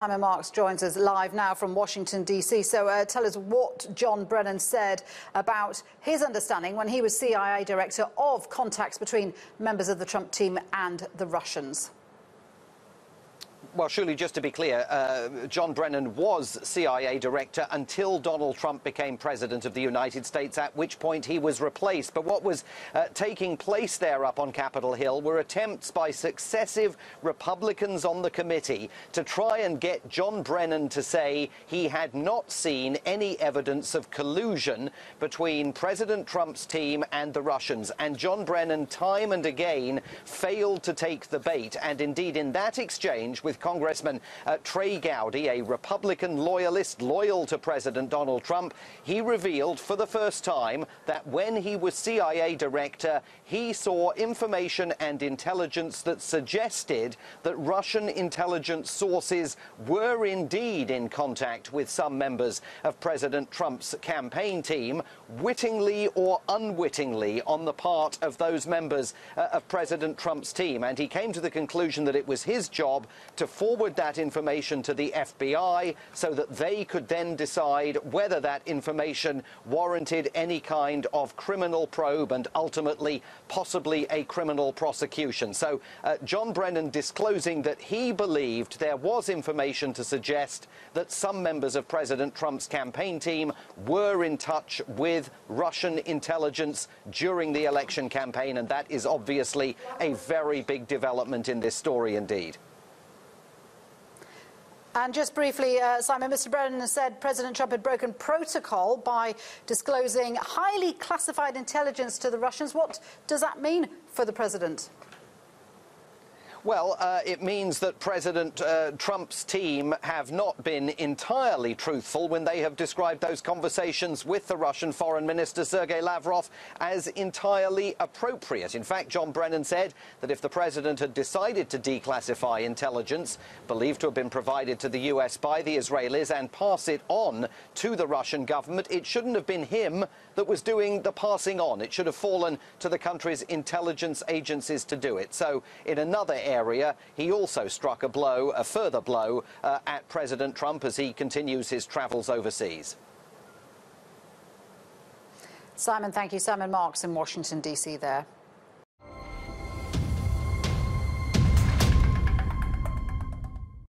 Simon Marks joins us live now from Washington, D.C. So tell us what John Brennan said about his understanding when he was CIA Director of contacts between members of the Trump team and the Russians. Well, surely, just to be clear, John Brennan was CIA Director until Donald Trump became President of the United States, at which point he was replaced. But what was taking place there up on Capitol Hill were attempts by successive Republicans on the committee to try and get John Brennan to say he had not seen any evidence of collusion between President Trump's team and the Russians. And John Brennan, time and again, failed to take the bait. And indeed, in that exchange with Congressman Trey Gowdy, a Republican loyalist loyal to President Donald Trump, he revealed for the first time that when he was CIA Director, he saw information and intelligence that suggested that Russian intelligence sources were indeed in contact with some members of President Trump's campaign team, wittingly or unwittingly on the part of those members of President Trump's team. And he came to the conclusion that it was his job to forward that information to the FBI so that they could then decide whether that information warranted any kind of criminal probe and ultimately possibly a criminal prosecution. So John Brennan disclosing that he believed there was information to suggest that some members of President Trump's campaign team were in touch with Russian intelligence during the election campaign, and that is obviously a very big development in this story indeed. And just briefly, Simon, Mr. Brennan said President Trump had broken protocol by disclosing highly classified intelligence to the Russians. What does that mean for the president? Well, it means that President Trump's team have not been entirely truthful when they have described those conversations with the Russian Foreign Minister Sergei Lavrov as entirely appropriate. In fact, John Brennan said that if the president had decided to declassify intelligence believed to have been provided to the US by the Israelis and pass it on to the Russian government, it shouldn't have been him that was doing the passing on. It should have fallen to the country's intelligence agencies to do it. So in another area, he also struck a blow, a further blow, at President Trump as he continues his travels overseas. Simon, thank you. Simon Marks in Washington, D.C. there.